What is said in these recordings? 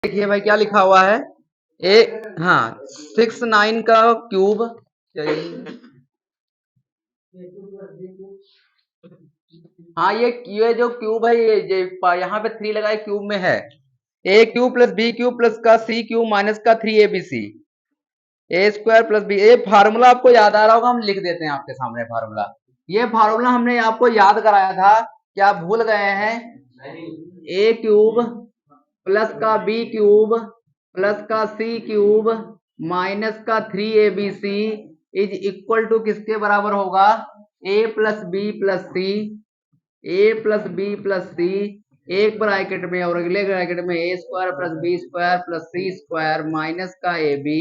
देखिए भाई क्या लिखा हुआ है, एक हाँ 6 9 का क्यूब, हाँ ये जो क्यूब है ये यहाँ पे 3 लगाए क्यूब में है, A cube plus B cube plus का सी क्यूब माइनस का 3abc, A square plus B. ये फार्मूला आपको याद आ रहा होगा, हम लिख देते हैं आपके सामने फार्मूला। ये फार्मूला हमने आपको याद कराया था, क्या भूल गए हैं? ए क्यूब प्लस का बी क्यूब प्लस का सी क्यूब माइनस का 3abc इज इक्वल टू किसके बराबर होगा? A plus B plus C, A plus B plus C, एक ब्रैकेट में और अगले ब्रैकेट में A square plus B square plus C square minus का ए बी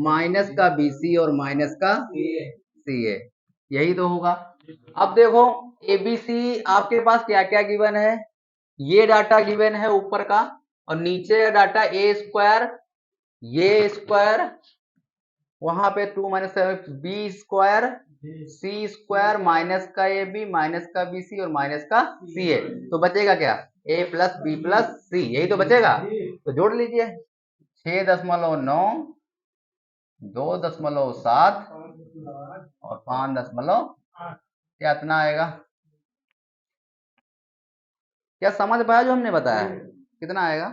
माइनस का बी सी और माइनस का सी ए, यही तो होगा। अब देखो एबीसी आपके पास क्या क्या गिवन है, ये डाटा गिवन है ऊपर का, और नीचे का डाटा ए स्क्वायर, ये स्क्वायर, वहां पे 2 माइनस बी स्क्वायर सी स्क्वायर माइनस का ए बी माइनस का बी सी और माइनस का सी ए, तो बचेगा क्या? ए प्लस बी प्लस सी, यही तो बचेगा। तो जोड़ लीजिए 6.9 2.7 और 5. क्या इतना आएगा? क्या समझ पाया जो हमने बताया? कितना आएगा?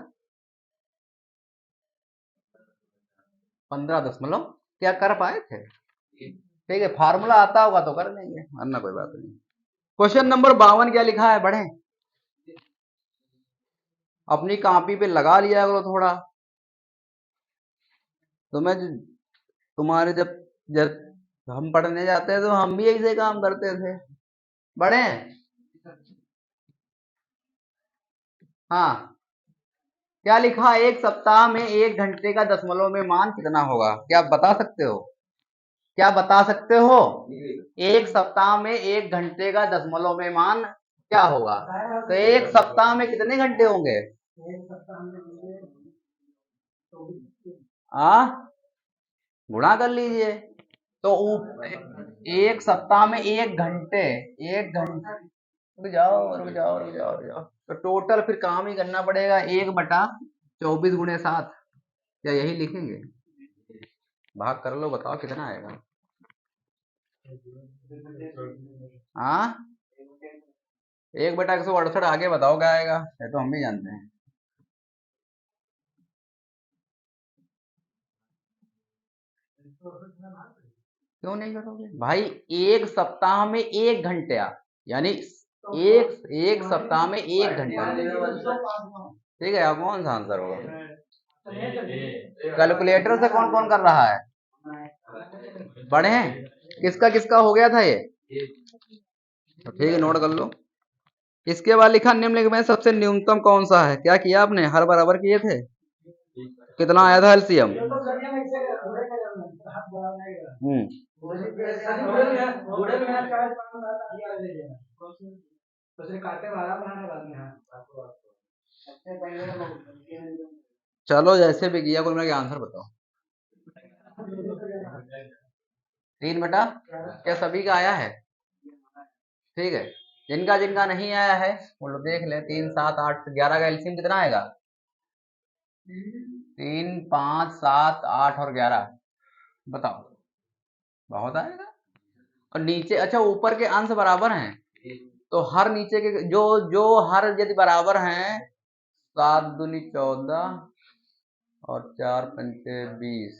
15. क्या कर पाए थे? ठीक है, फार्मूला आता होगा तो कर लेंगे, वरना कोई बात नहीं। क्वेश्चन नंबर 52 क्या लिखा है, बढ़े अपनी कॉपी पे लगा लिया करो थोड़ा। तो मैं तुम्हारे जब हम पढ़ने जाते हैं तो हम भी ऐसे काम करते थे, बढ़े। हाँ क्या लिखा, एक सप्ताह में 1 घंटे का दशमलव में मान कितना होगा? क्या आप बता सकते हो? क्या बता सकते हो? एक सप्ताह में 1 घंटे का दशमलव में मान क्या होगा? तो एक सप्ताह में कितने घंटे होंगे? आ गुणा कर लीजिए। तो एक सप्ताह में 1 घंटे, 1 घंटे, रुक जाओ, तो टोटल फिर काम ही करना पड़ेगा, 1/24 गुणे 7, क्या यही लिखेंगे? भाग कर लो, बताओ कितना आएगा। हाँ 1/168 आगे बताओ क्या आएगा, ये तो हम भी जानते हैं। क्यों नहीं करोगे भाई? एक सप्ताह में 1 घंटे, यानी एक सप्ताह में 1 घंटा, ठीक है। अब कौन सा आंसर होगा? कैलकुलेटर से कौन कौन कर रहा है? बड़े हैं, किसका किसका हो गया था ये? तो ठीक है, नोट कर लो। इसके बाद लिखा निम्नलिखित में सबसे न्यूनतम कौन सा है? क्या किया आपने? हर बराबर किए थे, कितना आया था एलसीएम? चलो जैसे भी किया, कोई मेरा आंसर बताओ। 3 क्या सभी का आया है? ठीक है, जिनका जिनका नहीं आया है वो लोग देख ले। 3 7 8 11 का एलसीएम कितना आएगा? 3 5 7 8 और 11, बताओ। बहुत आएगा। और नीचे, अच्छा ऊपर के अंश बराबर हैं, तो हर नीचे के जो जो हर यदि बराबर हैं, 7 दूनी 14 और 4 पंचे 20,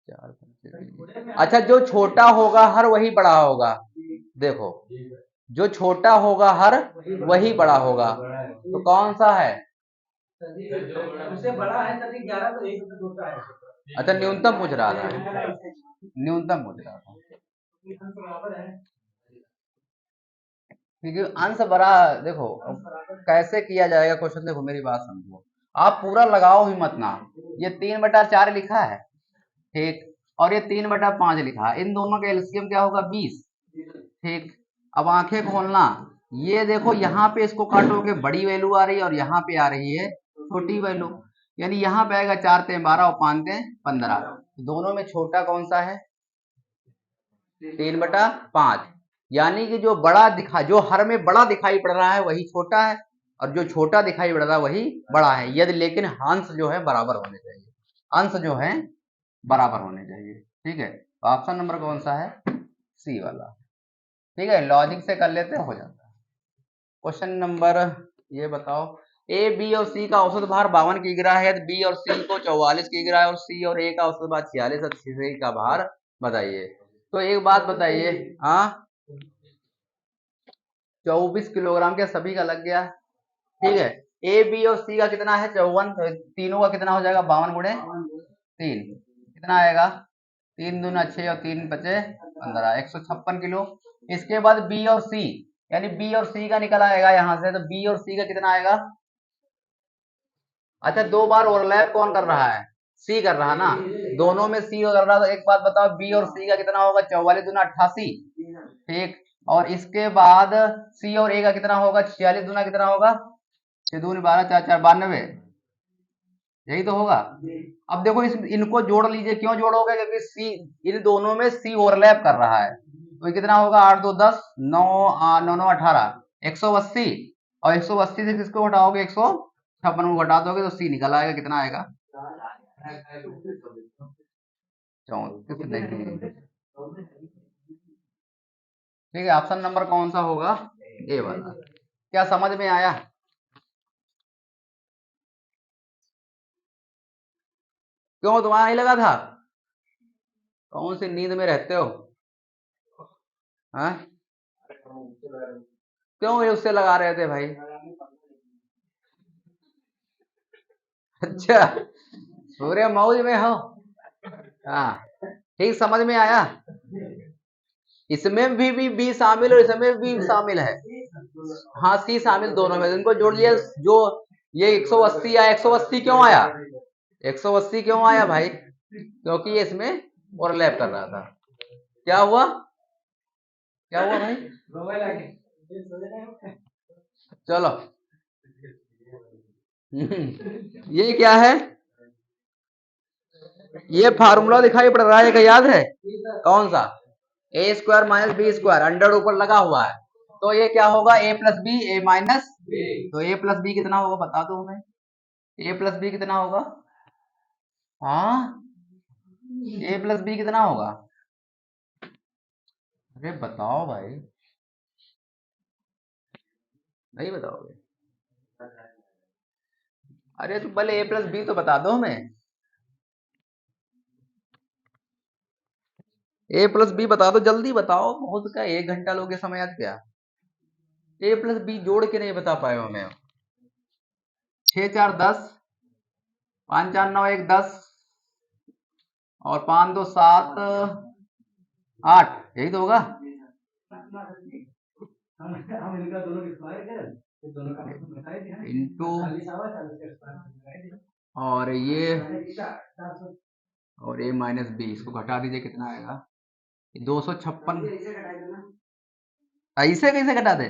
4 पंचे 20। अच्छा जो छोटा होगा हर वही बड़ा होगा, देखो जो छोटा होगा हर वही बड़ा होगा, तो कौन सा है? उससे बड़ा है तभी 11 तो एक दूसरा है। अच्छा न्यूनतम पूछ रहा था, न्यूनतम पूछ रहा था, क्योंकि अंश बड़ा। देखो कैसे किया जाएगा क्वेश्चन, देखो मेरी बात समझो, आप पूरा लगाओ ही मत ना। ये 3/4 लिखा है, ठीक, और ये 3/5 लिखा है, इन दोनों का एलसीएम क्या होगा? 20, ठीक। अब आंखें खोलना, ये देखो यहाँ पे इसको काटोगे बड़ी वैल्यू आ रही है और यहाँ पे आ रही है छोटी वैल्यू, यानी यहाँ पे आएगा 4 × 12 और 5 × 15, दोनों में छोटा कौन सा है? 3/5, यानी कि जो बड़ा जो हर में बड़ा दिखाई पड़ रहा है वही छोटा है, और जो छोटा दिखाई पड़ रहा है वही बड़ा है, यदि लेकिन अंश जो है बराबर होने चाहिए, अंश जो है बराबर होने चाहिए। ठीक है, तो ऑप्शन नंबर कौन सा है? सी वाला। ठीक है, लॉजिक से कर लेते हो जाता है। क्वेश्चन नंबर, ये बताओ, ए बी और सी का औसत भार 52 किग्रा है, बी और सी को 44 किग्रा है, और सी और ए का औसत भार 46 और सी का भार बताइए। तो एक बात बताइए, हाँ 24 किलोग्राम के सभी का लग गया। ठीक है, ए बी और सी का कितना है? 54, तीनों का कितना हो जाएगा? 52 गुणे 3 कितना आएगा? 3 दूना 6 और 3 बचे 15, 156 किलो। इसके बाद बी और सी, यानी बी और सी का निकल आएगा यहां से, तो बी और सी का कितना आएगा? अच्छा, दो बार ओवरलैप कौन कर रहा है? सी कर रहा ना, दोनों में सी कर रहा। तो एक बात बताओ, बी और सी का कितना होगा? 44 दूना 88। ठीक, और इसके बाद सी और ए का कितना होगा? 46 दूना कितना होगा? 6 दूनी 12, 4 4 92, यही तो होगा। अब देखो इनको जोड़ लीजिए। क्यों जोड़ोगे? क्योंकि सी, इन दोनों में सी ओवरलैप कर रहा है। तो ये कितना होगा? 8 2 10, 9 9 9 18, 180। और 180 से किसको घटाओगे? 156 को घटा दोगे तो सी निकल आएगा। कितना आएगा? 34 नहीं। ठीक है, ऑप्शन नंबर कौन सा होगा? ए वाला। क्या समझ में आया? क्यों, तुम्हारा नहीं लगा था? कौन सी नींद में रहते हो? हाँ, क्यों ये उससे लगा रहे थे भाई? अच्छा, पूरे मौज में हो। हाँ, ठीक, समझ में आया। इसमें भी बी शामिल और इसमें भी शामिल है। हाँ, सी शामिल दोनों में, इनको जोड़ लिया। जो ये 180 आया, 180 क्यों आया? 180 क्यों आया भाई? क्योंकि ये इसमें ओवरलैप कर रहा था। क्या हुआ? क्या हुआ भाई? चलो। ये क्या है? ये फार्मूला दिखाई पड़ रहा है, क्या याद है? कौन सा? A square minus B square, under ऊपर लगा हुआ है। तो ये क्या होगा? A plus B, A minus. तो ए प्लस बी कितना होगा बता दो हमें? ए प्लस बी कितना होगा? हाँ, ए प्लस बी कितना होगा? अरे बताओ भाई, नहीं बताओगे? अरे तो पहले ए प्लस बी तो बता दो हमें। ए प्लस बी बता दो, जल्दी बताओ। बहुत का 1 घंटा लोगे समय आज क्या? ए प्लस बी जोड़ के नहीं बता पाए हो हमें। 6 4 10, 5 4 9 1 10, और 5 2 7 8, यही तो होगा। इंटू, और ये, और ए माइनस बी, इसको घटा दीजिए, कितना आएगा? 256। ऐसे कैसे घटा दे?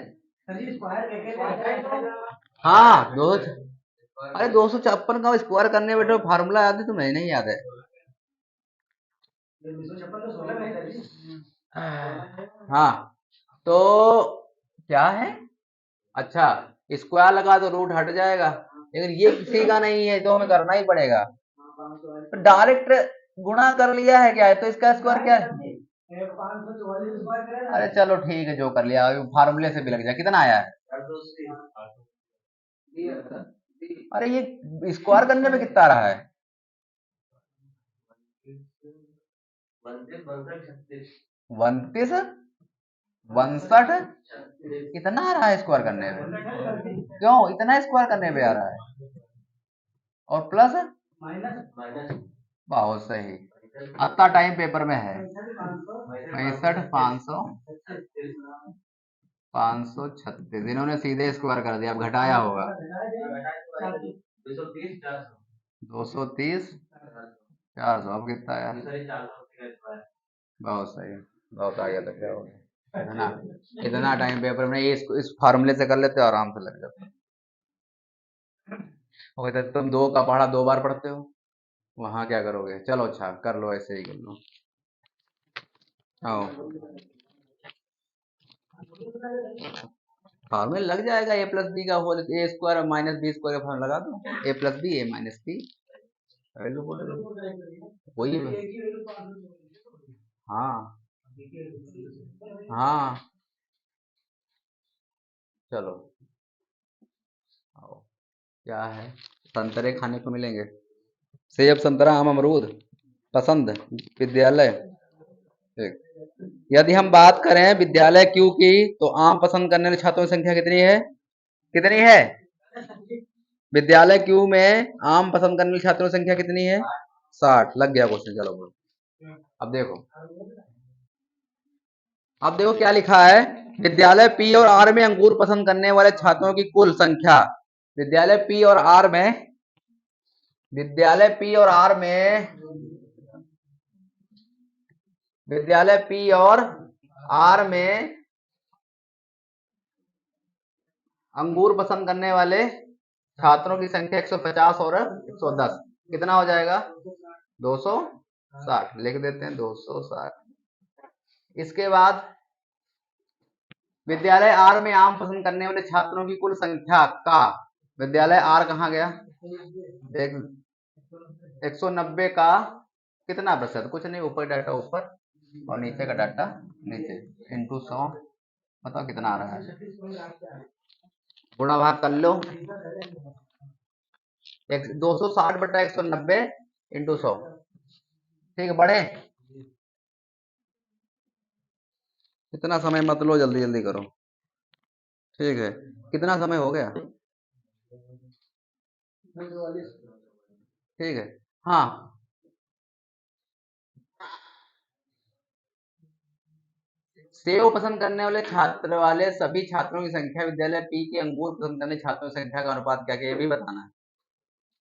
हाँ, दो, अरे 256 का स्क्वायर करने बैठो, फार्मूला याद है तुम्हें? नहीं याद है? हाँ, तो क्या है? अच्छा, स्क्वायर लगा तो रूट हट जाएगा, लेकिन ये किसी का नहीं है तो हमें करना ही पड़ेगा। तो डायरेक्ट गुणा कर लिया है क्या है, तो इसका स्क्वायर क्या है? अरे चलो ठीक है, जो कर लिया फार्मूले से भी लग जाए। कितना आया है? अरे ये स्क्वायर करने में कितना आ रहा है? 32, 62 इतना आ रहा है स्क्वायर करने में? क्यों इतना स्क्वायर करने में आ रहा है? और प्लस बहुत सही, अत्ता टाइम पेपर में है। 65 500 536, इन्होंने सीधे स्क्वायर कर दिया, अब घटाया होगा। 230 400, अब कितना आया? बहुत सही, बहुत आगे तक गया होगा। इतना, इतना टाइम पेपर में इस फार्मूले से कर लेते हो, आराम से लग जाता। और इधर तुम 2 का पढ़ा 2 बार पढ़ते हो, वहां क्या करोगे? चलो अच्छा, कर लो, ऐसे ही कर लो। आओ, फॉर्मूला लग जाएगा, ए प्लस बी का होल ए स्क्वायर माइनस बी स्क्वायर का फॉर्मूला लगा दो, ए plus B A minus B value बोल दो वही। हाँ हाँ चलो आओ। क्या है, संतरे खाने को मिलेंगे, सेब संतरा आम अमरूद पसंद विद्यालय। ठीक। यदि हम बात करें विद्यालय क्यू की, तो आम पसंद करने वाले छात्रों की संख्या कितनी है, कितनी है? विद्यालय क्यू में आम पसंद करने वाले छात्रों की संख्या कितनी है? 60। लग गया क्वेश्चन, चलो बोलो। अब देखो क्या लिखा है, विद्यालय पी और आर में अंगूर पसंद करने वाले छात्रों की कुल संख्या। विद्यालय पी और आर में, विद्यालय पी और आर में, विद्यालय पी और आर में अंगूर पसंद करने वाले छात्रों की संख्या 150 और 110 कितना हो जाएगा? 260 लिख देते हैं, 260। इसके बाद विद्यालय आर में आम पसंद करने वाले छात्रों की कुल संख्या का, विद्यालय आर कहाँ गया, 190 का कितना प्रतिशत, कुछ नहीं, ऊपर डाटा ऊपर और नीचे का डाटा नीचे, इंटू 100, बताओ कितना आ रहा है, गुणा भाग कर लो, 260 बटा 190 इंटू 100। ठीक है, बढ़े, इतना समय मत लो, जल्दी जल्दी करो। ठीक है, कितना समय हो गया? ठीक है। हाँ, सेब पसंद करने वाले सभी छात्रों की संख्या विद्यालय पी के अंगूर पसंद करने छात्रों की संख्या का अनुपात क्या है, ये भी बताना है।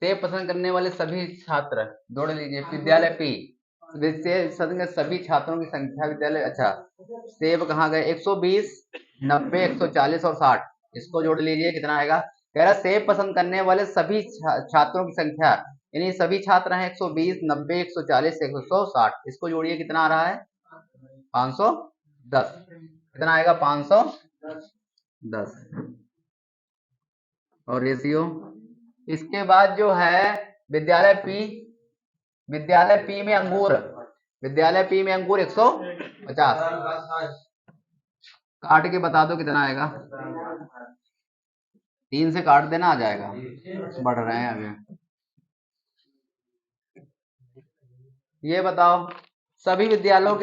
सेब पसंद करने वाले सभी छात्र जोड़ लीजिए, विद्यालय पी सभी छात्रों की संख्या विद्यालय, अच्छा सेब कहाँ गए, 120 90 140 और 60, इसको जोड़ लीजिए, कितना आएगा? कह रहा सेब पसंद करने वाले सभी छात्रों की संख्या, यानी सभी छात्र हैं 120 90 140 160, इसको जोड़िए, कितना आ रहा है? 510। कितना आएगा? 510। और रेशियो, इसके बाद जो है विद्यालय पी, विद्यालय पी में अंगूर, विद्यालय पी में अंगूर 150, काट के बता दो कितना आएगा, 3 से काट देना, आ जाएगा, बढ़ रहे हैं अभी। ये बताओ, सभी विद्यालयों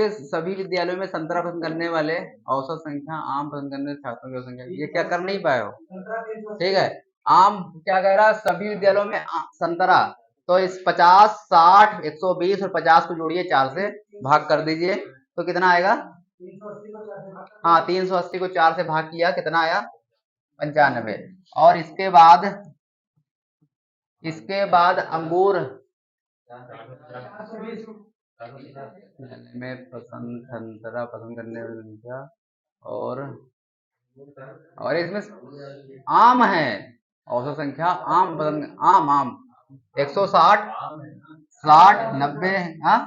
में संतरा पसंद करने वाले औसत संख्या, आम पसंद करने वाले छात्रों की संख्या, ये क्या कर नहीं पाए हो? ठीक है, आम क्या कह रहा है, सभी विद्यालयों में संतरा, तो इस 50 60 120 और 50 को जोड़िए, 4 से भाग कर दीजिए, तो कितना आएगा? हाँ, 380 को 4 से भाग किया, कितना आया? 95। और इसके बाद अंगूर में संतरा पसंद करने वाली संख्या, और इसमें आम है, औसत संख्या आम पसंद, आम आम 160 60 90, हाँ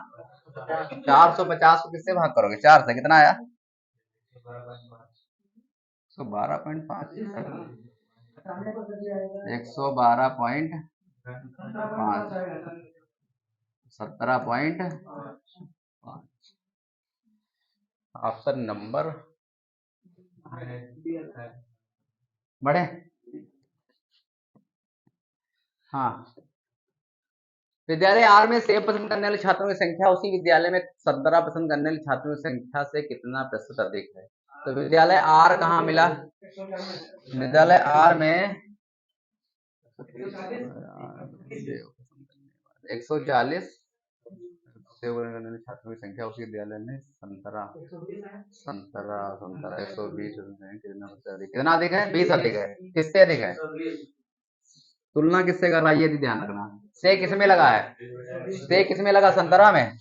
450 को किससे भाग करोगे? 4 से, कितना आया? 112.5, 112.5, 17.5, ऑप्शन नंबर बढ़े। हाँ, विद्यालय आर में सेब पसंद करने वाले छात्रों की संख्या उसी विद्यालय में संतरा पसंद करने वाले छात्रों की संख्या से कितना प्रतिशत अधिक है? तो विद्यालय आर कहाँ मिला, विद्यालय आर में 140 छात्रों की संख्या उसी विद्यालय में संतरा संतरा संतरा 120 कितना अधिक है? 20 अधिक है। किससे अधिक है? तुलना किससे कर रहा है, ये भी ध्यान रखना। से किस में लगा है? से किस में लगा? संतरा में।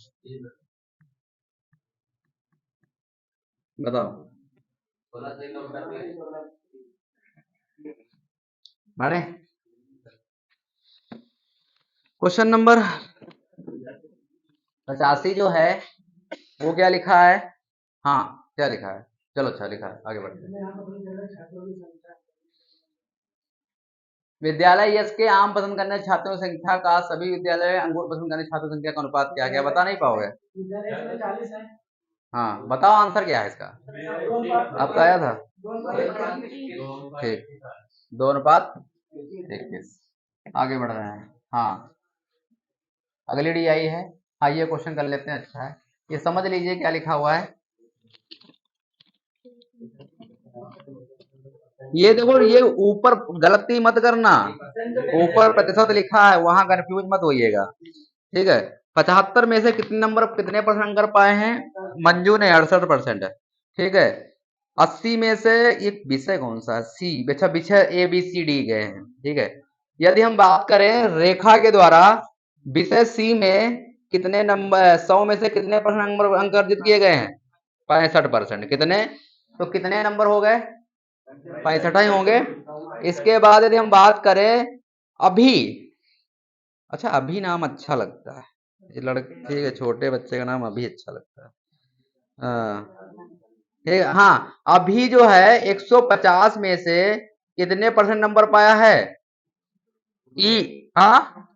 बताओ, बढ़े। क्वेश्चन नंबर 85 जो है वो क्या लिखा है? हाँ, क्या लिखा है? चलो अच्छा लिखा है, आगे बढ़ते हैं। विद्यालय यश के आम पसंद करने छात्रों की संख्या का सभी विद्यालय में अंगूर पसंद करने छात्रों की संख्या का अनुपात क्या क्या बता नहीं पाओगे? हाँ बताओ आंसर क्या है इसका? आपका आया था ठीक 2:21। आगे बढ़ रहे हैं। हाँ अगली डी आई है। हाँ ये क्वेश्चन कर लेते हैं। अच्छा है ये समझ लीजिए क्या लिखा हुआ है। ये देखो ये ऊपर गलती मत करना, ऊपर प्रतिशत लिखा है वहां कंफ्यूज मत होइएगा। ठीक है 75 में से कितने नंबर कितने परसेंट कर पाए हैं? मंजू ने 68%। ठीक है 80 में से ये विषय कौन सा है? सी। अच्छा विषय ए बी सी डी गए हैं। ठीक है यदि हम बात करें रेखा के द्वारा विषय सी में कितने नंबर 100 में से कितने परसेंट नंबर अंक अर्जित किए गए हैं? 65%। कितने? तो कितने नंबर हो गए? 65 ही होंगे। इसके बाद यदि हम बात करें अभी, अच्छा अभी नाम अच्छा लगता है ये लड़के। ठीक है छोटे बच्चे का नाम अभी अच्छा लगता है। हाँ ठीक है हाँ अभी जो है 150 में से कितने परसेंट नंबर पाया है? ई हाँ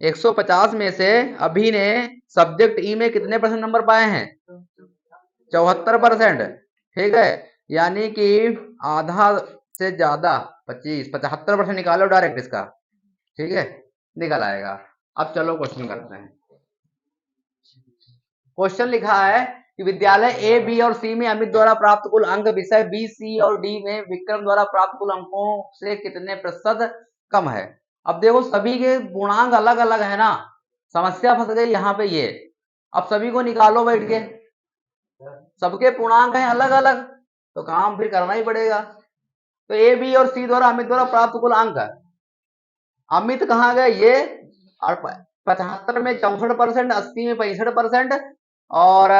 150 में से अभी ने सब्जेक्ट ई में कितने परसेंट नंबर पाए हैं? 74%। ठीक है यानी कि आधा से ज्यादा 75% निकालो डायरेक्ट इसका। ठीक है निकल आएगा। अब चलो क्वेश्चन करते हैं। क्वेश्चन लिखा है कि विद्यालय ए बी और सी में अमित द्वारा प्राप्त कुल अंक विषय बी सी और डी में विक्रम द्वारा प्राप्त कुल अंकों से कितने प्रतिशत कम है? अब देखो सभी के पूर्णांक अलग अलग है ना, समस्या फंस गई यहाँ पे ये। अब सभी को निकालो बैठ के, सबके पूर्णांक हैं अलग अलग तो काम फिर करना ही पड़ेगा। तो ए बी और सी द्वारा अमित द्वारा प्राप्त कुल अंक, अमित कहाँ गए ये? और 75 में 64%, 80 में 65% और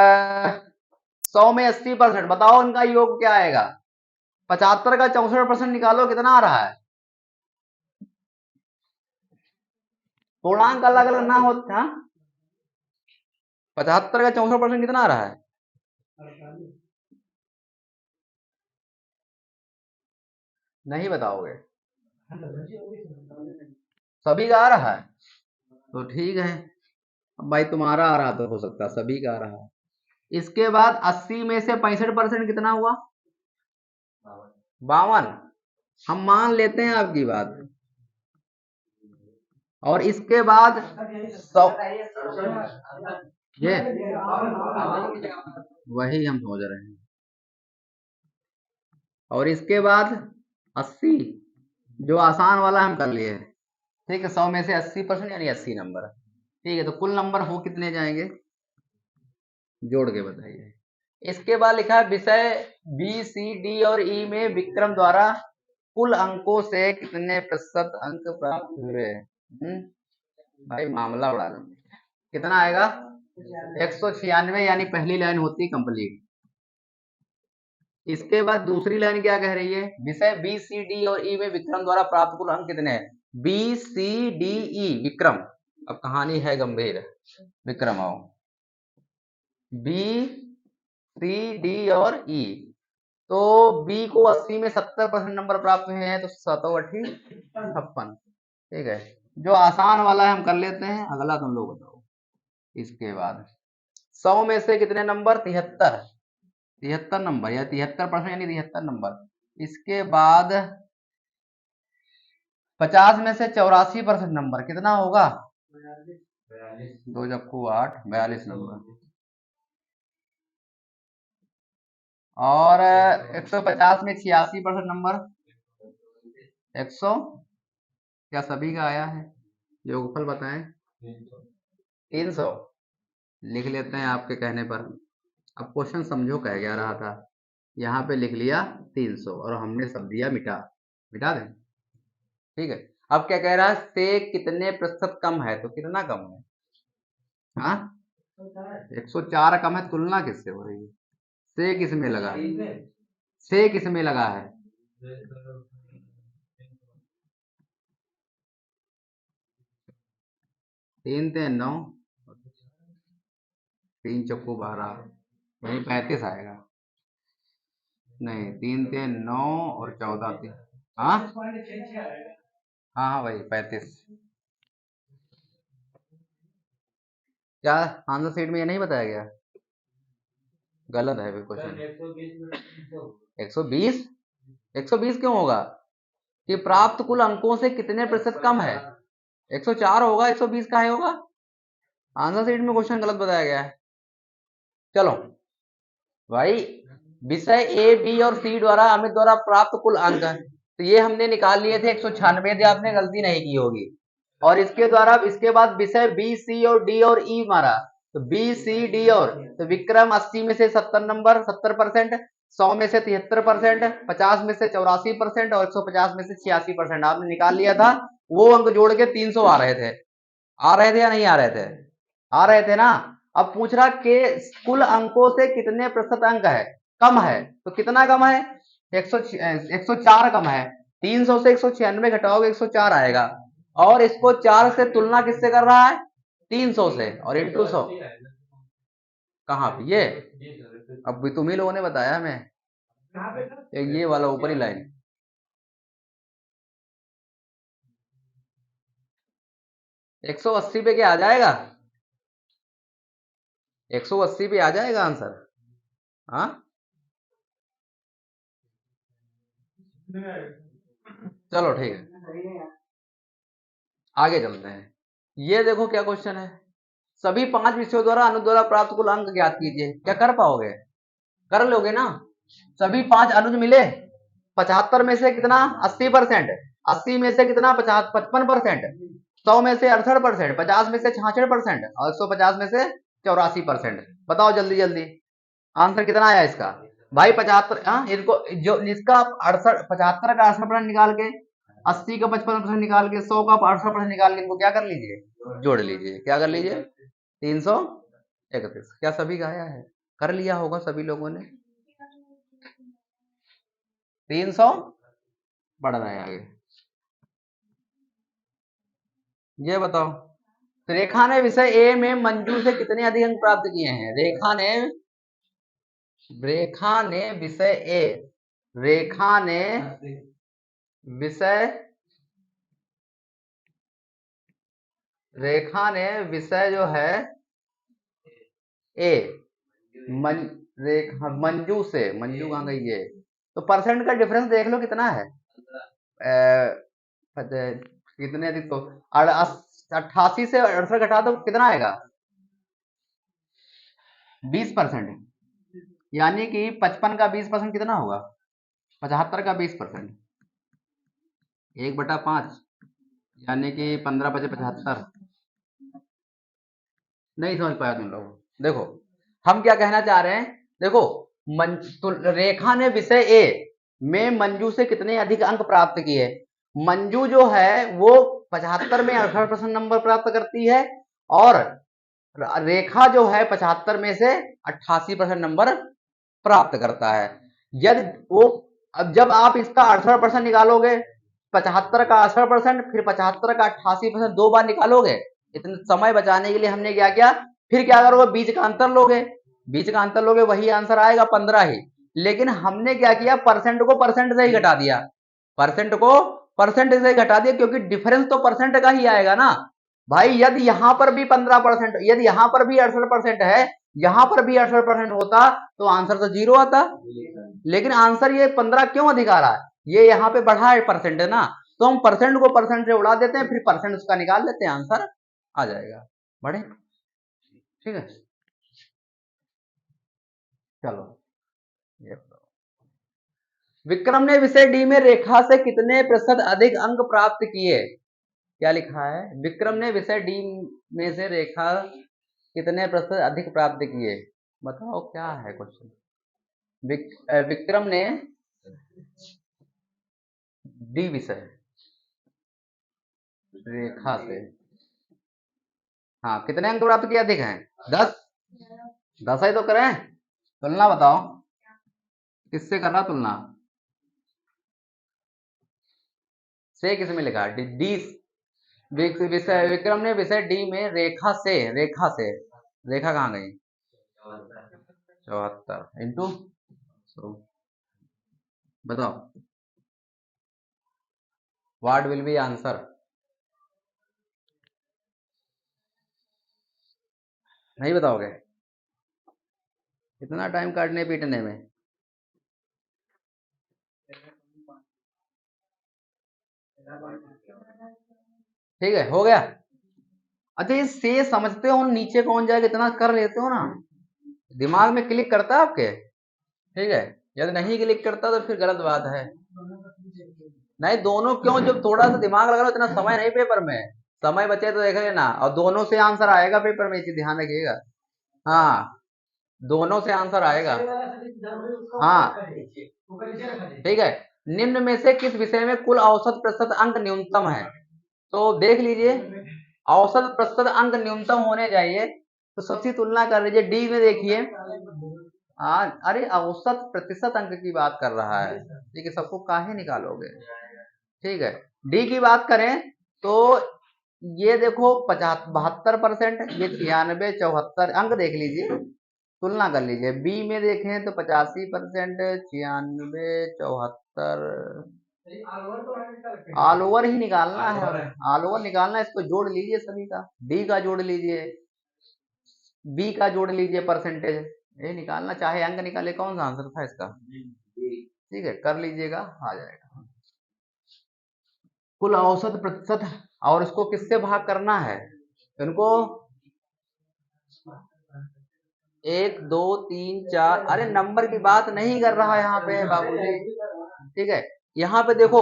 100 में 80%। बताओ इनका योग क्या आएगा? 75 का 64% निकालो कितना आ रहा है? पूर्णांक अलग अलग ना होता। 75 का 64% कितना आ रहा है? नहीं बताओगे? सभी का आ रहा है तो ठीक है। अब भाई तुम्हारा आ रहा तो हो सकता है सभी का आ रहा है। इसके बाद 80 में से 65% कितना हुआ? 52। हम मान लेते हैं आपकी बात। और इसके बाद 100 ये वही हम सोच रहे हैं। और इसके बाद 80 जो आसान वाला हम कर लिए। ठीक है 100 में से 80% यानी 80 नंबर। ठीक है तो कुल नंबर हो कितने जाएंगे जोड़ के बताइए। इसके बाद लिखा है विषय बी सी डी और ई में विक्रम द्वारा कुल अंकों से कितने प्रतिशत अंक प्राप्त हुए? भाई मामला उड़ा देंगे। कितना आएगा? 196 यानी पहली लाइन होती कंप्लीट। इसके बाद दूसरी लाइन क्या कह रही है? विषय बी सी डी और ई में विक्रम द्वारा प्राप्त कुल अंक कितने हैं? B C D E Vikram. अब कहानी है गंभीर। विक्रम आओ बी सी डी और ई। तो बी को 80 में 70% नंबर प्राप्त हुए हैं तो 7×8 56। ठीक है जो आसान वाला है हम कर लेते हैं, अगला तुम लोग बताओ। इसके बाद 100 में से कितने नंबर? 73। 73 नंबर या 73% यानी 73 नंबर। इसके बाद 50 में से 84% नंबर कितना होगा? 2×8 42 नंबर। और 150 में 86% नंबर 100। क्या सभी का आया है? योगफल बताएं। 300 लिख लेते हैं आपके कहने पर। अब क्वेश्चन समझो कह क्या रहा था। यहाँ पे लिख लिया 300 और हमने सब दिया मिटा। मिटा दें। ठीक है अब क्या कह रहा है? से कितने प्रतिशत कम है तो कितना कम है? हाँ 104 कम है। तुलना किससे हो रही है? से किस में लगा है? से किस में लगा है? 3×3 = 9, 3×4 = 12 वही 35 आएगा। नहीं, 3 3 9 और 14 हाँ हाँ हाँ भाई 35। क्या आंसर शीट में ये नहीं बताया गया? गलत है क्वेश्चन। 120? 120 क्यों होगा? कि प्राप्त कुल अंकों से कितने प्रतिशत कम है? 104 होगा, 120 का है होगा। आंसर शीट में क्वेश्चन गलत बताया गया है। चलो भाई, विषय ए बी और सी द्वारा अमित द्वारा प्राप्त कुल अंक, तो ये हमने निकाल लिए थे 196, यदि आपने गलती नहीं की होगी। और इसके द्वारा इसके बाद विषय बी सी और डी और ई मारा, तो बी सी डी और, तो विक्रम 80 में से 70 नंबर 70%, 100 में से 73%, 50 में से 84% और 150 में से 86% आपने निकाल लिया था। वो अंक जोड़ के 300 आ रहे थे। आ रहे थे या नहीं आ रहे थे? आ रहे थे ना। अब पूछ रहा कि कुल अंकों से कितने प्रतिशत अंक है कम है, तो कितना कम है? 104 कम है। 300 से 196 घटाओगे 104 आएगा। और इसको 4 से तुलना किससे कर रहा है? 300 से, और इंटू 100। कहाँ पे ये? अब भी तुम ही लोगों ने बताया हमें। ये वाला ऊपरी लाइन। 180 पे क्या आ जाएगा? 180 पे आ जाएगा आंसर। हाँ चलो ठीक है, आगे चलते हैं। ये देखो क्या क्वेश्चन है। सभी 5 विषयों द्वारा अनु द्वारा प्राप्त कुल अंक ज्ञात कीजिए। क्या कर पाओगे? कर लोगे ना? सभी 5 अनुज मिले, 75 में से कितना? 80%। 80 में से कितना? 55%। 100 में से 68%, 50 में से 66% और 150 में से 84%। बताओ जल्दी जल्दी आंसर कितना आया इसका? भाई 75, हाँ इनको जो इसका 68, 75 का 68% निकाल के, 80 का 55% निकाल के, 100 का 68% निकाल के, इनको क्या कर लीजिए? जोड़ लीजिए। क्या कर लीजिए? 331। क्या सभी का आया है? कर लिया होगा सभी लोगों ने। 300 बढ़ रहा है आगे। ये बताओ, तो रेखा ने विषय ए में मंजू से कितने अधिक अंक प्राप्त किए हैं? रेखा ने विषय ए, रेखा ने विषय, रेखा ने विषय जो है ए, मन रेखा मंजू से, मंजू कहाँ गई है? तो परसेंट का डिफरेंस देख लो कितना है। कितने अधिक तो 88 से 68 घटा दो, कितना आएगा? 20%। यानी कि 55 का 20% कितना होगा? 75 का 20%, 1/5, यानी कि 15 बचे 75। नहीं समझ पाया तुम लोग। देखो हम क्या कहना चाह रहे हैं। देखो तो रेखा ने विषय ए में मंजू से कितने अधिक अंक प्राप्त किए। मंजू जो है वो 75 में 68% नंबर प्राप्त करती है, और रेखा जो है 75 में से 88% नंबर प्राप्त करता है। यदि वो, अब जब आप इसका 68% निकालोगे, 75 का 68%, फिर 75 का 88%, 2 बार निकालोगे। इतने समय बचाने के लिए हमने क्या किया, फिर क्या करोगे? बीच का अंतर लोगे, बीच का अंतर लोगे, वही आंसर आएगा 15 ही। लेकिन हमने क्या किया, परसेंट को परसेंट से ही घटा दिया, परसेंट को परसेंट से ही घटा दिया, क्योंकि डिफरेंस तो परसेंट का ही आएगा ना भाई। यदि यहां पर भी 15%, यदि यहां पर भी 68% है, यहां पर भी 68% होता, तो आंसर तो 0 आता। लेकिन आंसर ये 15 क्यों अधिक आ रहा है? ये यहाँ पे बढ़ा है परसेंट है ना, तो हम परसेंट को परसेंट से उड़ा देते हैं, फिर परसेंट उसका निकाल लेते हैं, आंसर आ जाएगा। बढ़े? ठीक है, चलो ये विक्रम ने विषय डी में रेखा से कितने प्रतिशत अधिक अंक प्राप्त किए? क्या लिखा है? विक्रम ने विषय डी में से रेखा कितने प्रतिशत अधिक प्राप्त किए? बताओ क्या है क्वेश्चन। विक्रम ने डी विषय रेखा से, हाँ कितने अंक प्राप्त किए अधिक हैं? 10। 10 ही तो करें। तुलना बताओ किससे कर रहा तुलना? से किस में लिखा है? डी। विषय विक्रम ने विषय डी में रेखा से, रेखा से, रेखा कहाँ गई? 74 इंटू 100। बताओ, व्हाट विल बी आंसर? नहीं बताओगे? कितना टाइम काटने पीटने में? ठीक है, हो गया। अच्छा, ये से समझते हो नीचे कौन जाएगा, इतना कर लेते हो ना, दिमाग में क्लिक करता है आपके? ठीक है, यदि नहीं क्लिक करता तो फिर गलत बात है। नहीं, दोनों क्यों, जब थोड़ा सा दिमाग लगा लो, इतना समय नहीं पेपर में, समय बचे तो देख लेना, और दोनों से आंसर आएगा पेपर में, इसे ध्यान रखिएगा। हाँ, दोनों से आंसर आएगा। हाँ, ठीक है। निम्न में से किस विषय में कुल औसत प्रतिशत अंक न्यूनतम है? तो देख लीजिए, औसत प्रतिशत अंक न्यूनतम होने चाहिए, तो सबसे तुलना कर लीजिए। डी में देखिए, हाँ, अरे औसत प्रतिशत अंक की बात कर रहा है, ठीक है, सबको काहे निकालोगे? ठीक है, डी की बात करें तो ये देखो 72%, ये 96, 74 अंक देख लीजिए, तुलना कर लीजिए। बी में देखें तो 85%, 96, 74, ऑल ओवर ही निकालना है, ऑल ओवर निकालना है, इसको जोड़ लीजिए सभी का, डी का जोड़ लीजिए, बी का जोड़ लीजिए, परसेंटेज ये निकालना, चाहे अंक निकाले, कौन सा आंसर था इसका? ठीक है, कर लीजिएगा, आ जाएगा। कुल औसत प्रतिशत, और इसको किससे भाग करना है? इनको 1, 2, 3, 4, अरे नंबर की बात नहीं कर रहा यहाँ पे बाबूजी। ठीक है, यहाँ पे देखो,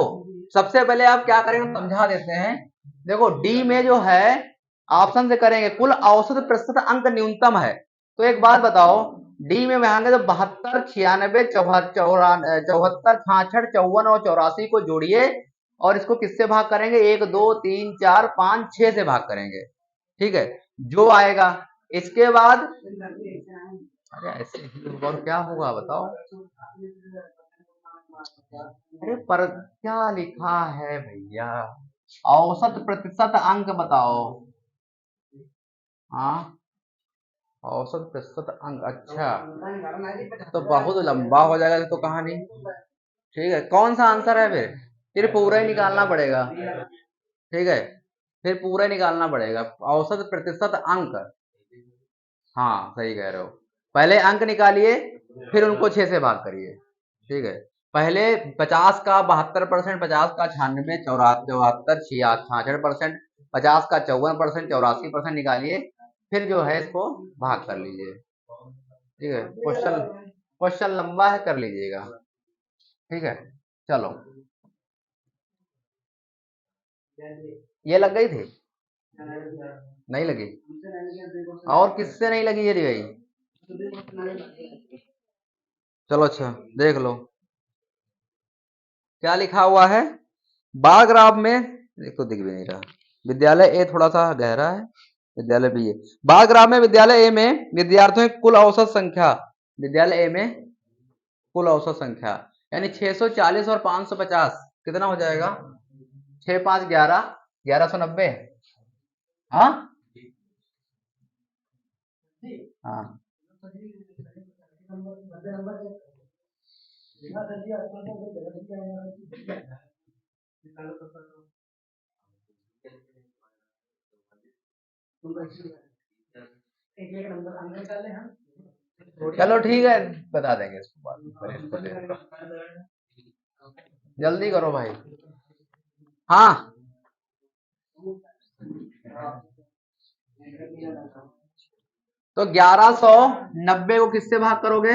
सबसे पहले आप क्या करेंगे समझा देते हैं। देखो, डी में जो है ऑप्शन से करेंगे, कुल औसत प्रतिशत अंक न्यूनतम है, तो एक बात बताओ, डी में आएंगे तो 72, 96, 74, 66, 54 और 84 को जोड़िए, और इसको किससे भाग करेंगे? 1, 2, 3, 4, 5, 6 से भाग करेंगे। ठीक है, जो आएगा, इसके बाद, अरे ऐसे ही और क्या होगा बताओ? अरे पर क्या लिखा है भैया, औसत प्रतिशत अंक बताओ। हाँ, औसत प्रतिशत अंक, अच्छा, तो बहुत लंबा हो जाएगा तो कहानी। ठीक है, कौन सा आंसर है फिर पूरा ही निकालना पड़ेगा। ठीक है, फिर पूरा निकालना पड़ेगा, औसत प्रतिशत अंक। हाँ, सही कह रहे हो, पहले अंक निकालिए, फिर उनको 6 से भाग करिए। ठीक है, पहले 50 का 72%, 50 का 96, 74, 66%, 50 का 54%, 84% निकालिए, फिर जो है इसको भाग कर लीजिए। ठीक है, क्वेश्चन क्वेश्चन लंबा है, कर लीजिएगा। ठीक है, चलो, ये लग गई थी? नहीं लगी? और किससे नहीं लगी ये भाई? चलो, अच्छा, देख लो क्या लिखा हुआ है। बार ग्राफ में, देखो दिख भी नहीं रहा, विद्यालय ए थोड़ा सा गहरा है, विद्यालय बी है। बार ग्राफ में विद्यालय ए में विद्यार्थियों की कुल औसत संख्या, विद्यालय ए में कुल औसत संख्या, यानी 640 और 550 कितना हो जाएगा? 6, 5, 11, 1190। हाँ, हाँ, चलो ठीक है, बता देंगे इसको बाद में, पहले इसको जल्दी करो भाई। हाँ, तो 1190 को किससे भाग करोगे?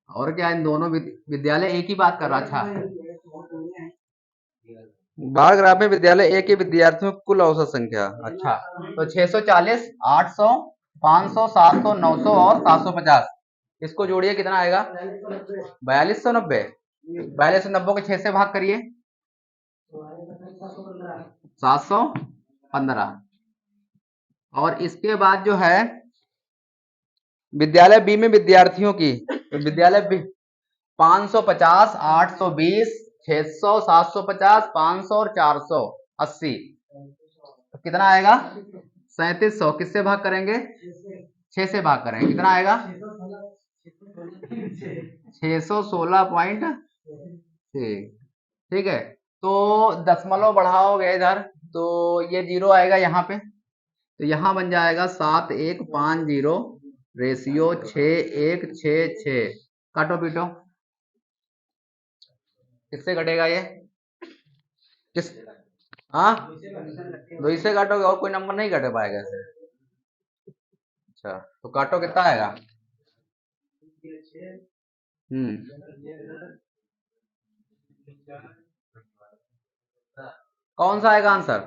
और क्या, इन दोनों विद्यालय एक ही बात कर रहा था। बार ग्राफ में विद्यालय ए के विद्यार्थियों की कुल औसत संख्या, अच्छा, तो 640, 800, 500, 700, 900 और 750, इसको जोड़िए, कितना आएगा? 4290। 4290 को 6 से भाग करिए, 715। और इसके बाद जो है विद्यालय बी में विद्यार्थियों की, तो विद्यालय बी 550, 820, 600, 750, 500 और 480, तो कितना आएगा? 3700, किससे भाग करेंगे? 6 से भाग करेंगे, कितना आएगा? 616.6। ठीक है, तो दशमलव बढ़ाओगे इधर तो ये जीरो आएगा यहाँ पे, तो यहाँ बन जाएगा 7150 रेशियो 6166। काटो पीटो, किससे कटेगा ये? किस? हाँ, दो इससे काटोगे और कोई नंबर नहीं कट पाएगा ऐसे। अच्छा, तो काटो, कितना आएगा? कौन सा आएगा आंसर?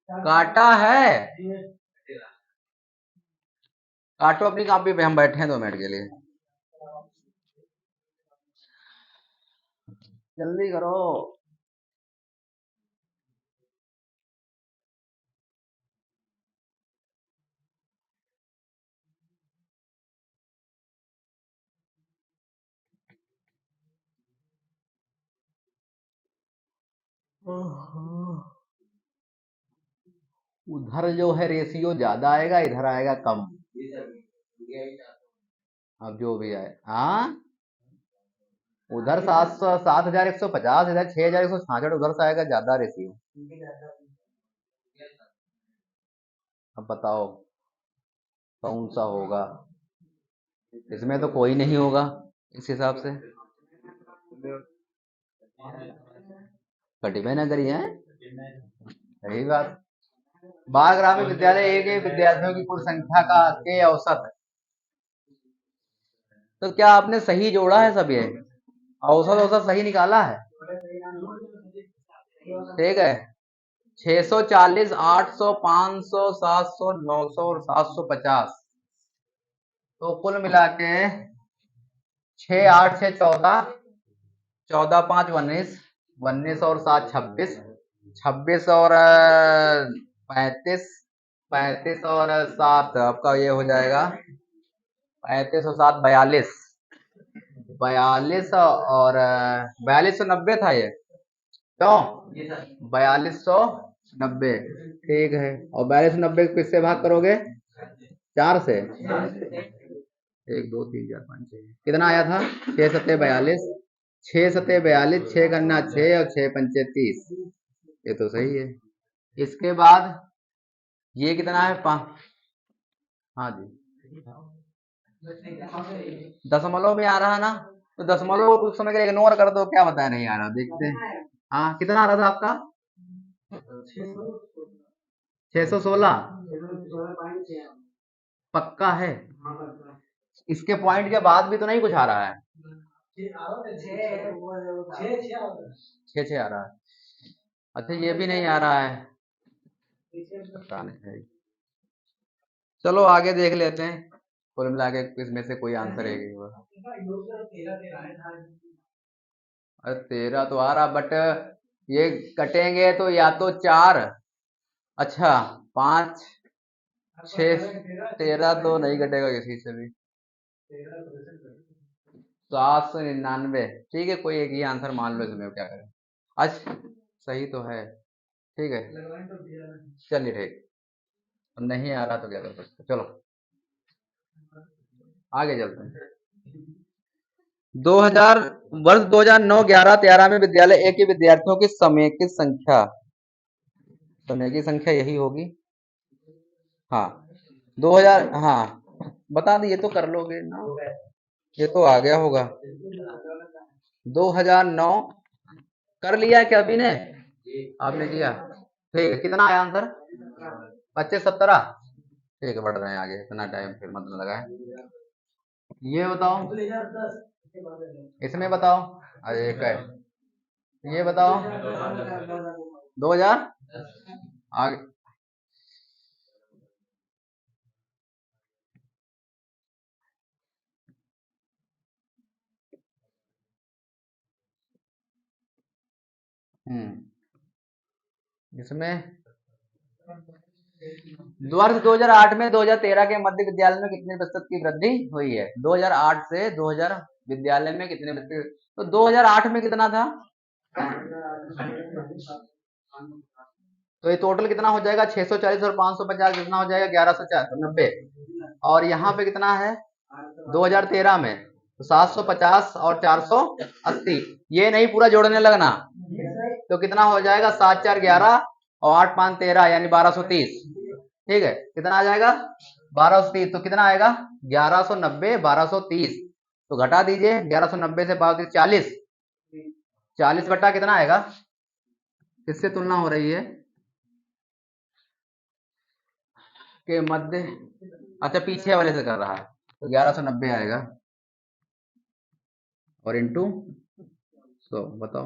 काटा है? काटो अपनी कॉपी पे, हम बैठे हैं 2 मिनट के लिए, जल्दी करो। उधर जो है रेशियो ज्यादा आएगा, इधर आएगा कम। अब जो भी आए, हाँ, उधर 7150, इधर 6166, उधर से आएगा ज्यादा रेशियो। अब बताओ कौन सा होगा? इसमें तो कोई नहीं होगा इस हिसाब से। कटिबे ना करिए, सही बात। बाल ग्रामीण विद्यालय एक विद्यार्थियों की कुल संख्या का के औसत है। तो क्या आपने सही जोड़ा है सब? ये औसत औसत सही निकाला है? ठीक है, 640, 800, 500, 700, 900 और 750, तो कुल मिला के 6, 8, 6, 14, 14, 5, 19, 19 और 7, 26, 26 और 35, 35 और 7 आपका ये हो जाएगा 35 और 7, 42, 42 और 4290 था ये, क्यों? 4290, ठीक है। और 4290 को किससे भाग करोगे? 4 से। 1, 2, 3, 4, 5, 6, कितना आया था? 6 सत्ते 42, 6 सत्ते 42, 6 और 6 पंचे 30, ये तो सही है। इसके बाद ये कितना है? हाँ जी, दशमलव में आ रहा है ना, तो दशमलव को कुछ समय के लिए इग्नोर कर दो, क्या बताया नहीं आ रहा, देखते हैं। हाँ, कितना आ रहा था आपका? 616 पक्का है? इसके पॉइंट के बाद भी तो नहीं कुछ आ रहा है? 6 आ रहा है? अच्छा, ये भी नहीं आ रहा है, पता नहीं है। चलो आगे देख लेते हैं, कुल मिला के इसमें से कोई आंसर है कि अरे 13 तो आ रहा, बट ये कटेंगे तो या तो 4, अच्छा 5, 6, 13 तो नहीं कटेगा किसी से भी। 799, ठीक है, कोई एक ही आंसर मान लो, इसमें क्या करें। अच्छा, सही तो है, ठीक है, चलिए ठीक, नहीं आ रहा तो क्या कर सकते, चलो आगे चलते हैं। 2000 वर्ष 2009, 11, 13 में विद्यालय एक के विद्यार्थियों की समेकित संख्या, समेकित संख्या यही होगी। हाँ, 2000, हाँ बता दिए तो कर लोगे ना, ये तो आ गया होगा। 2009 कर लिया क्या अभी ने? आपने किया, ठीक है, कितना आया आंसर? 25, 17, ठीक है, बढ़ रहे हैं आगे, इतना टाइम फिर मत लगाए। ये बताओ, इसमें बताओ, अरे एक है, ये बताओ 2000 आगे। इसमें वर्ष 2008 में 2013 के मध्य विद्यालय में कितने प्रतिशत की वृद्धि हुई है? 2008 से 2000 विद्यालय में कितने प्रतिशत? तो 2008 में कितना था? तो ये टोटल कितना हो जाएगा? 640 और 550 कितना हो जाएगा? 1190। और यहाँ पे कितना है? 2013 में तो 750 और 480, ये नहीं पूरा जोड़ने लगना। तो कितना हो जाएगा, 7 4 11 और 8 5 13 यानी 1230। ठीक है, कितना आ जाएगा 1230, तो कितना आएगा 1190 1230। तो घटा दीजिए 1190 से 1230 40, 40 बटा कितना आएगा, किससे तुलना हो रही है के मध्य, अच्छा पीछे वाले से कर रहा है, तो 1190 आएगा और इंटू 100, बताओ।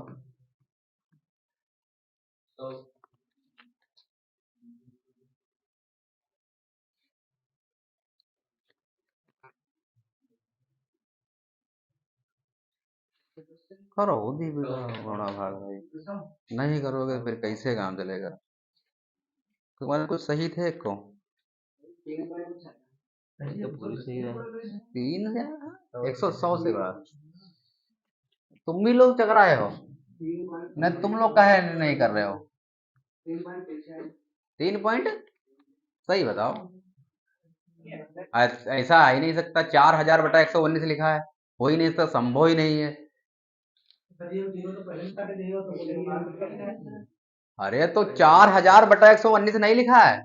करो बड़ा भाग भाई, नहीं करोगे फिर कैसे काम चलेगा। तुम्हारे कुछ सही थे को, तो पूरी सही है 100 से बात, तुम भी लोग चकराए हो, नहीं तुम लोग काहे नहीं कर रहे हो। 3 पॉइंट सही बताओ, ऐसा आ ही नहीं सकता, 4000 बटा 119 लिखा है, हो ही नहीं सकता, संभव ही नहीं है। अरे तो 4000 बटा 119 नहीं लिखा है,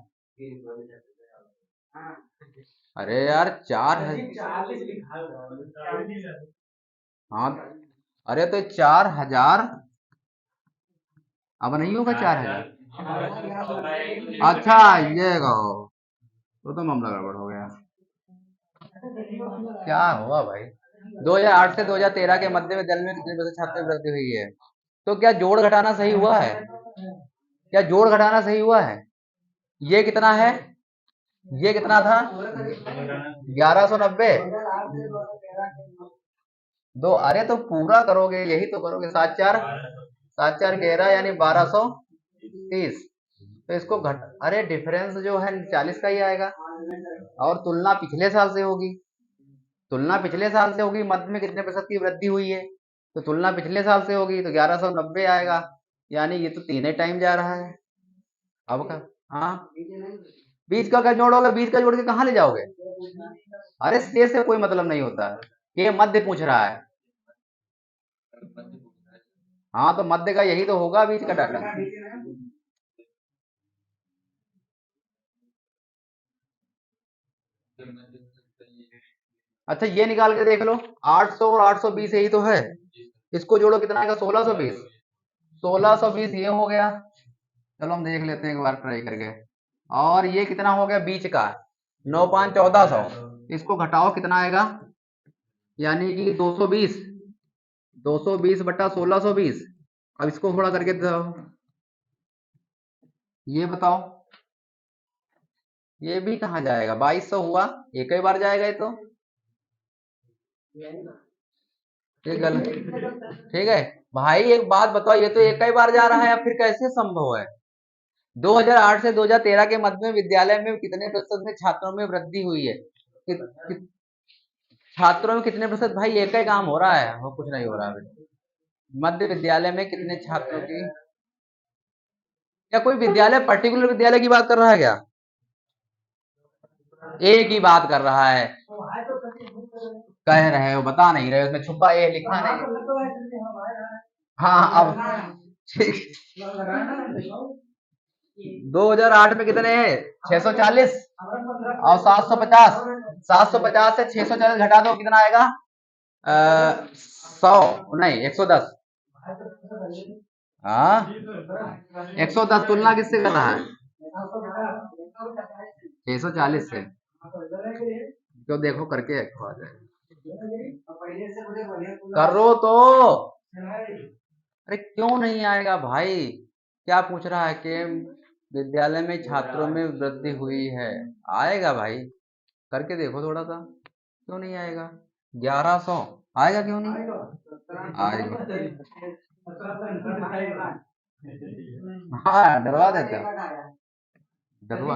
अरे यार 4000, हाँ अरे तो 4000, अब नहीं होगा 4000, अच्छा ये कहो, तो मामला गड़बड़ हो गया। क्या हुआ भाई, 2008 से 2013 के मध्य विद्यालय में कितने प्रतिशत छात्र की वृद्धि हुई है, तो क्या जोड़ घटाना सही हुआ है, क्या जोड़ घटाना सही हुआ है, ये कितना है, ये कितना था 1190, दो, अरे तो पूरा करोगे यही तो करोगे, 7 4 यानी 1230, तो इसको घट, अरे डिफरेंस जो है 40 का ही आएगा, और तुलना पिछले साल से होगी, तुलना पिछले साल से होगी, मध्य में कितने प्रतिशत की वृद्धि हुई है, तो तुलना पिछले साल से होगी, तो 1190 आएगा, यानी ये तो 3 टाइम जा रहा है। अब का, हाँ बीच का क्या जोड़ोगे, बीच का जोड़ के कहाँ ले जाओगे, अरे से कोई मतलब नहीं होता है, ये मध्य पूछ रहा है, हाँ तो मध्य का यही तो होगा बीच का डाटा। अच्छा ये निकाल के देख लो, 800 और 820 यही तो है, इसको जोड़ो कितना आएगा 1620, 1620 ये हो गया, चलो हम देख लेते हैं एक बार ट्राई करके, और ये कितना हो गया बीच का 9 5 1400, इसको घटाओ कितना आएगा, यानी कि 220, 220 बटा 1620, अब इसको थोड़ा करके ये बताओ, ये भी कहाँ जाएगा, 2200 हुआ, एक ही बार जाएगा ये तो, ये गलत, ठीक है भाई एक बात बताओ, ये तो एक ही बार जा रहा है, या फिर कैसे संभव है, 2008 से 2013 के मध्य में विद्यालय में कितने प्रतिशत में छात्रों में वृद्धि हुई है, छात्रों में कितने प्रतिशत, भाई एक ही काम हो रहा है, वो कुछ नहीं हो रहा अभी, मध्य विद्यालय में कितने छात्रों की, या कोई विद्यालय पर्टिकुलर विद्यालय की बात कर रहा है क्या, एक ही बात कर रहा है, कह रहे हो बता नहीं रहे, उसमें छुपा ए लिखा नहीं, हाँ अब ठीक, 2008 में कितने हैं 640 और 750, 750 से 640 घटा दो कितना आएगा, 100 नहीं 110, हाँ 110, तुलना किससे कर रहा है 640 से, तो देखो करके आ जाएगा, करो तो, अरे क्यों नहीं आएगा भाई, क्या पूछ रहा है कि विद्यालय में छात्रों में वृद्धि हुई है, आएगा भाई, करके देखो थोड़ा सा, क्यों नहीं आएगा, 1100 आएगा, क्यों नहीं आएगा, हाँ डरवा देते हो, डरवा,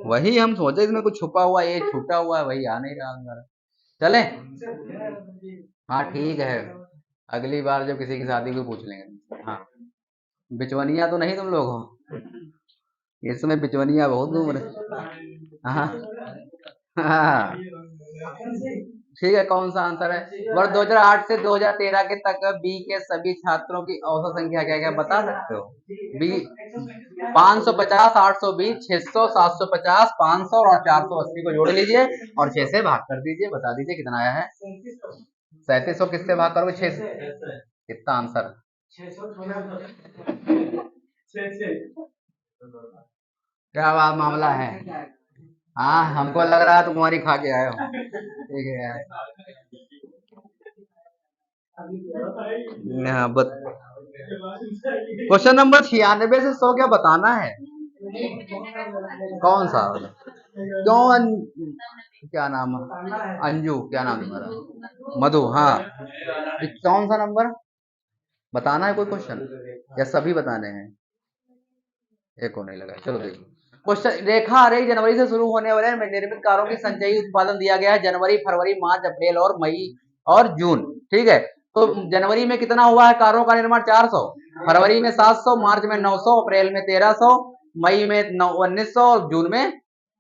वही हम सोचे इसमें कुछ छुपा हुआ, ये छूटा हुआ है, वही आ नहीं रहा अंदर, चले, हाँ ठीक है, अगली बार जब किसी की शादी को पूछ लेंगे, हाँ बिचवनिया तो नहीं तुम लोग हो, इस समय बिचवनिया बहुत घूम रहे, हाँ हाँ ठीक है, कौन सा आंसर है? वर्ष 2008 से 2013 के तक बी के सभी छात्रों की औसत संख्या क्या क्या बता सकते हो? बी 550, 820, 600, 750, 500 और 480 को जोड़ लीजिए और 6 से भाग कर दीजिए, बता दीजिए कितना आया है। 3700 किससे भाग करोगे? 6 से। कितना आंसर? क्या बात मामला है? हाँ हमको लग रहा है तुम्हारी खा के आए हो। ठीक है यार। क्वेश्चन नंबर 96 से 100 क्या बताना है? कौन सा वाला? क्यों क्या नाम है? अंजू, क्या नाम तुम्हारा? मधु, हाँ। कौन सा नंबर बताना है? कोई क्वेश्चन या सभी बताने हैं? एक को नहीं लगा, चलो देखो। क्वेश्चन, रेखा आरेख जनवरी से शुरू होने वाले निर्मित कारों की संचयी उत्पादन दिया गया है जनवरी, फरवरी, मार्च, अप्रैल और मई और जून। ठीक है, तो जनवरी में कितना हुआ है कारों का निर्माण? 400, फरवरी में 700, मार्च में 900, अप्रैल में 1300, मई में 1900 और जून में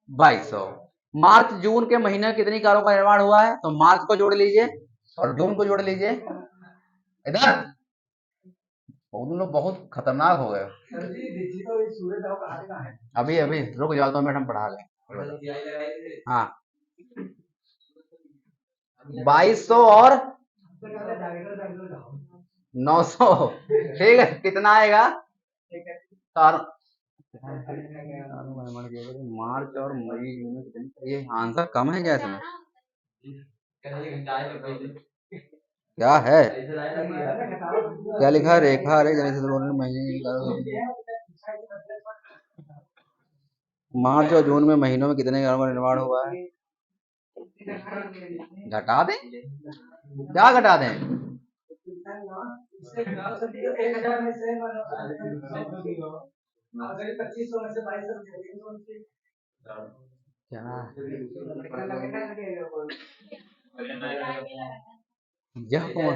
2200। मार्च जून के महीने में कितनी कारों का निर्माण हुआ है? तो मार्च को जोड़ लीजिए और जून को जोड़ लीजिए। इधर तुम लोग बहुत खतरनाक हो गए। अभी अभी रुक जाओ तो मैडम पढ़ा ले। हाँ 2200 और 900। ठीक है, कितना आएगा? मार्च और मई में कितनी? ये आंसर कम है क्या इसमें? क्या है? क्या लिखा है? रेखा रे महीने, मार्च और जून में महीनों में कितने कारों का निर्माण हुआ है? घटा दें? क्या घटा दें? क्या यह कौन?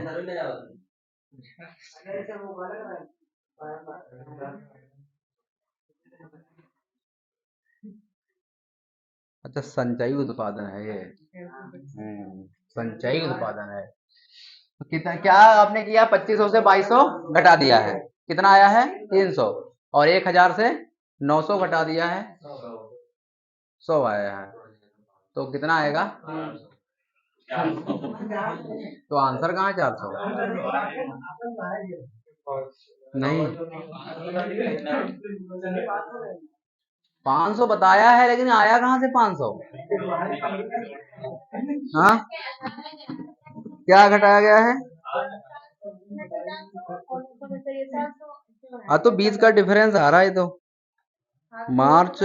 अच्छा, संचयी उत्पादन है ये। संचयी उत्पादन है। तो कितना क्या आपने किया? 2500 से 2200 घटा दिया है, कितना आया है? 300। और 1000 से 900 घटा दिया है, 100 आया है। तो कितना आएगा? तो आंसर कहाँ है? 400 नहीं, 500 बताया है लेकिन आया कहाँ से 500? हाँ क्या घटाया गया है? हाँ तो 20 का डिफरेंस आ रहा है। तो मार्च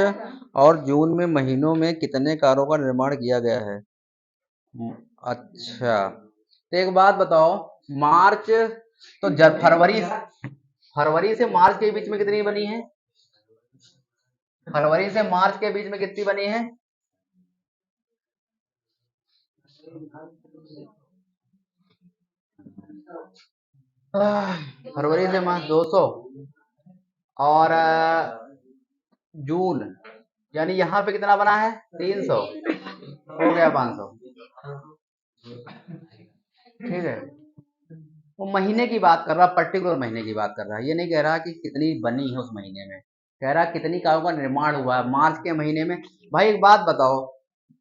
और जून में महीनों में कितने कारों का निर्माण किया गया है? अच्छा, तो एक बात बताओ, मार्च तो फरवरी से मार्च के बीच में कितनी बनी है? फरवरी से मार्च के बीच में कितनी बनी है? फरवरी से मार्च 200 और जून, यानी यहाँ पे कितना बना है? 300, हो गया 500। ठीक है, वो महीने की बात कर रहा, पर्टिकुलर महीने की बात कर रहा है, ये नहीं कह रहा कि कितनी बनी है उस महीने में, कह रहा कितनी कारों का निर्माण हुआ है मार्च के महीने में। भाई एक बात बताओ,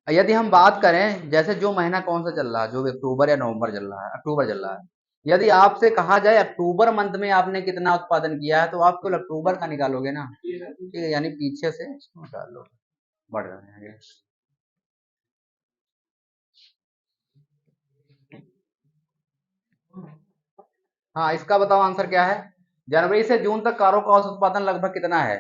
यदि हम बात करें जैसे जो महीना कौन सा चल रहा है, जो अक्टूबर या नवंबर चल रहा है, अक्टूबर चल रहा है, यदि आपसे कहा जाए अक्टूबर मंथ में आपने कितना उत्पादन किया है, तो आप केवल अक्टूबर का निकालोगे ना। ठीक है, यानी पीछे से निकाल लो, बढ़ रहे हैं। हाँ इसका बताओ आंसर क्या है? जनवरी से जून तक कारों का औसत उत्पादन लगभग कितना है?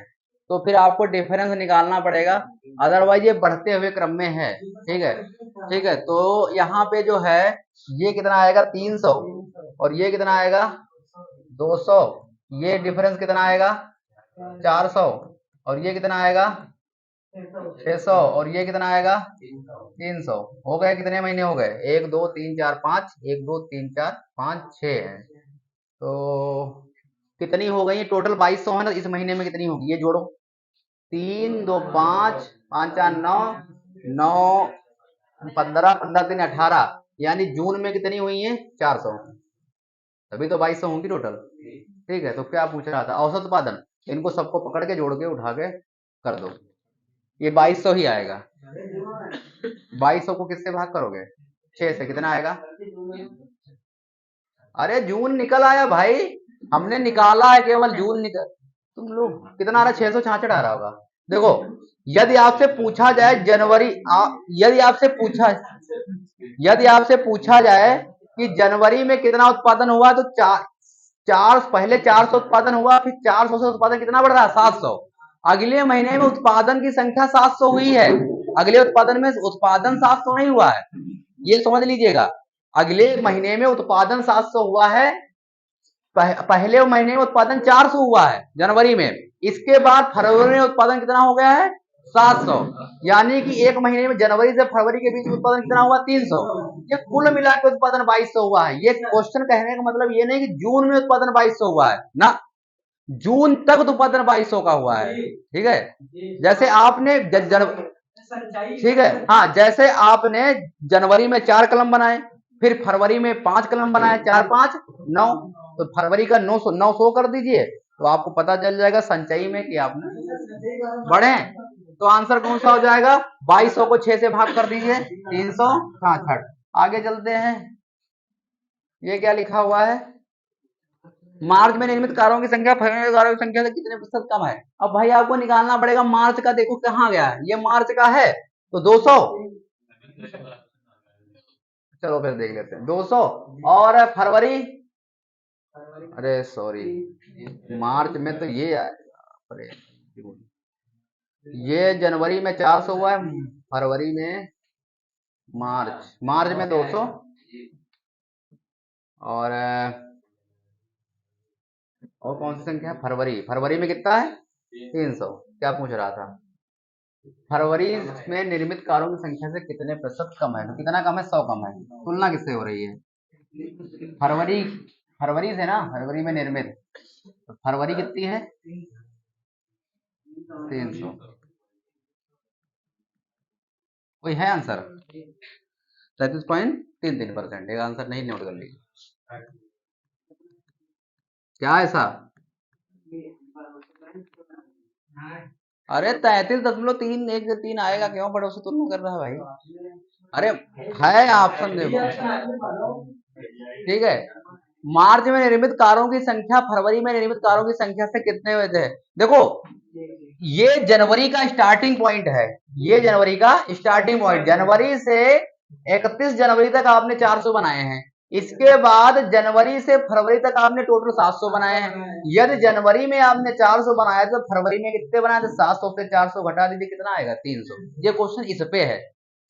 तो फिर आपको डिफरेंस निकालना पड़ेगा, अदरवाइज ये बढ़ते हुए क्रम में है। ठीक है, ठीक है, तो यहाँ पे जो है ये कितना आएगा? 300 और ये कितना आएगा? 200। ये डिफरेंस कितना आएगा? 400 और ये कितना आएगा? 600 और ये कितना आएगा? 300। हो गए कितने महीने हो गए? 1 2 3 4 5, 1 2 3 4 5 6 है। तो कितनी हो गई टोटल? 2200 है ना, इस महीने में कितनी होगी ये जोड़ो। 3 2 5 5 4 9, 9 15 15 दिन 18, यानी जून में कितनी हुई है 400, तभी तो 2200 होंगी टोटल। ठीक है, तो क्या पूछ रहा था, औसत उत्पादन, इनको सबको पकड़ के जोड़ के उठा के कर दो, ये 2200 ही आएगा। 2200 को किससे भाग करोगे, 6 से, कितना आएगा, अरे जून निकल आया भाई, हमने निकाला है, केवल जून निकल, तुम लोग कितना आ रहा है, 666 आ रहा होगा। देखो, यदि आपसे पूछा जाए जनवरी, यदि आपसे पूछा जाए कि जनवरी में कितना उत्पादन हुआ, तो पहले 400 उत्पादन हुआ, फिर 400 से उत्पादन कितना बढ़ रहा है, 700। अगले महीने में उत्पादन की संख्या 700 हुई है, अगले उत्पादन में उत्पादन 700 नहीं हुआ है, ये समझ लीजिएगा। अगले महीने में उत्पादन 700 हुआ है, पहले महीने में उत्पादन 400 हुआ है जनवरी में, इसके बाद फरवरी में उत्पादन कितना हो गया है, 700, यानी कि एक महीने में जनवरी से फरवरी के बीच में उत्पादन कितना हुआ, 300। ये कुल मिलाकर उत्पादन 2200 हुआ है। ये क्वेश्चन कहने का मतलब ये नहीं कि जून में उत्पादन 2200 हुआ है ना, जून तक उत्पादन 2200 का हुआ है। ठीक है, जैसे आपने ठीक है, हाँ, जैसे आपने जनवरी में 4 कलम बनाए, फिर फरवरी में 5 कलम बनाए, 4 5 9, तो फरवरी का 900 कर दीजिए, तो आपको पता चल जाएगा संचयी में कि आपने बढ़े। तो आंसर कौन सा हो जाएगा, 2200 को 6 से भाग कर दीजिए, 366। आगे चलते हैं, ये क्या लिखा हुआ है, मार्च में निर्मित कारों की संख्या फरवरी में कारों की संख्या से कितने प्रतिशत कम है। अब भाई आपको निकालना पड़ेगा मार्च का, देखो कहाँ गया है, ये मार्च का है तो 200, चलो फिर देख लेते हैं 200, और फरवरी, अरे सॉरी, मार्च में तो ये आएगा, अरे ये जनवरी में 400 हुआ है, फरवरी में, मार्च में 200, और कौन सी संख्या है, फरवरी में कितना है, 300। क्या पूछ रहा था, फरवरी में निर्मित कारों की संख्या से कितने प्रतिशत कम है, तो कितना कम है, 100 कम है। तुलना किससे हो रही है, फरवरी, फरवरी से ना, फरवरी में निर्मित, तो फरवरी कितनी है, 300, कोई है आंसर, 33.33%, एक आंसर नहीं नोट कर लीजिए, क्या ऐसा, अरे 33.31 आएगा, क्यों बड़ों से तुलना कर रहा है भाई, अरे है ऑप्शन देखो। ठीक है, मार्च में निर्मित कारों की संख्या फरवरी में निर्मित कारों की संख्या से कितने हुए थे, देखो ये जनवरी का स्टार्टिंग पॉइंट है, ये जनवरी का स्टार्टिंग पॉइंट, जनवरी से 31 जनवरी तक आपने 400 बनाए हैं, इसके बाद जनवरी से फरवरी तक आपने टोटल 700 बनाए हैं। यदि जनवरी में आपने 400 बनाया तो फरवरी में कितने बनाए थे, 700 से 400 घटा दीजिए, कितना आएगा, 300। ये क्वेश्चन इस पे है,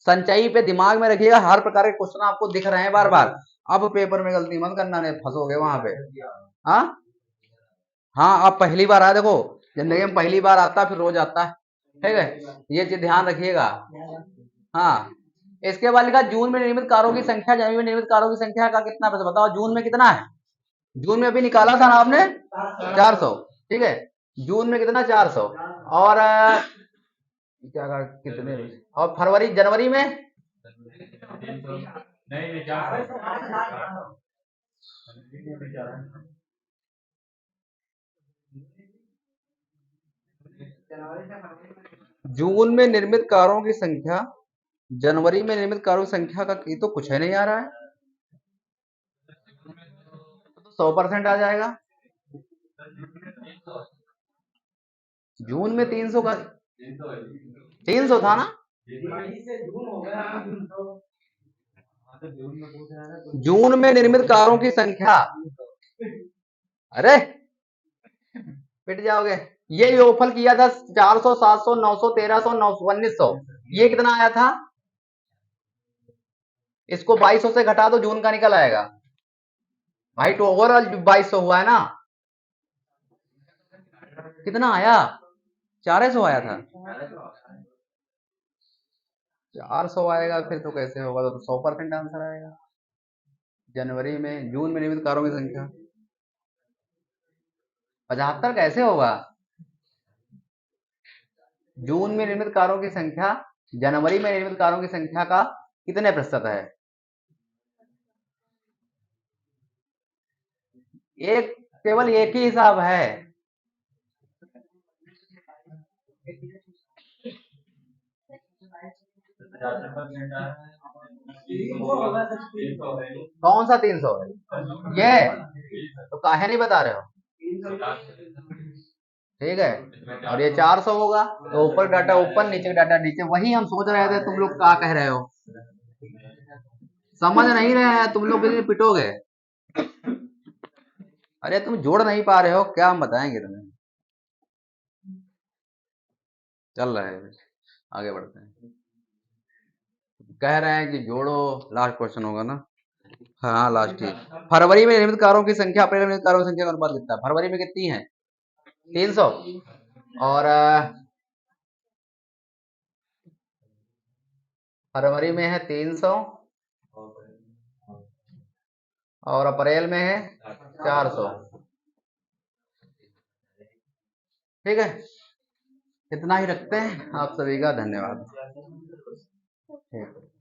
संचयी पे दिमाग में रखिएगा, हर प्रकार के क्वेश्चन आपको दिख रहे हैं बार बार, अब पेपर में गलती मत करना, नहीं फंसोगे वहां पे। हाँ हाँ, अब पहली बार आया, देखो जिंदगी में पहली बार आता है, फिर रोज आता है, ठीक है, ये चीज ध्यान रखिएगा। हाँ, इसके बाद लिखा जून में निर्मित कारों की संख्या जनवरी में निर्मित कारों की संख्या का कितना प्रतिशत, बताओ जून में कितना है, जून में अभी निकाला था ना आपने 400, ठीक है, जून में कितना 400, और क्या कितने, और फरवरी जनवरी में, जून में निर्मित कारों की संख्या जनवरी में निर्मित कारों की संख्या का तो कुछ है नहीं आ रहा है, तो 100% आ जाएगा, जून में 300 का, 300 था ना, जून में निर्मित कारों की संख्या, अरे पिट जाओगे, ये योगफल किया था 400 700 900 1300 900 1900, ये कितना आया था, इसको 2200 से घटा दो, जून का निकल आएगा भाई, तो ओवरऑल 2200 हुआ है ना, कितना आया, 400 आया था, 400 आएगा फिर तो कैसे होगा, तो 100% आंसर आएगा। जनवरी में, जून में निर्मित कारों की संख्या 75 कैसे होगा, जून में निर्मित कारों की संख्या जनवरी में निर्मित कारों की संख्या का कितने प्रतिशत है? एक, केवल एक ही हिसाब है। कौन सा 300 है? ये तो काहे नहीं बता रहे हो? ठीक है, और ये 400 होगा, तो ऊपर डाटा ऊपर, नीचे डाटा नीचे। वही हम सोच रहे थे, तुम लोग क्या कह रहे हो? समझ नहीं रहे हैं तुम लोग, के लिए पिटोगे। अरे तुम जोड़ नहीं पा रहे हो, क्या हम बताएंगे तुम्हें? चल रहे हैं, आगे बढ़ते हैं। कह रहे हैं कि जोड़ो, लास्ट क्वेश्चन होगा ना? हाँ लास्ट ही। फरवरी में निर्मित कारों की संख्या अप्रैल में निर्मित कारों की संख्या का अनुपात कितना है? फरवरी में कितनी है? 300। और फरवरी में है 300, और अप्रैल में है 400। ठीक है, इतना ही रखते हैं। आप सभी का धन्यवाद। ठीक है।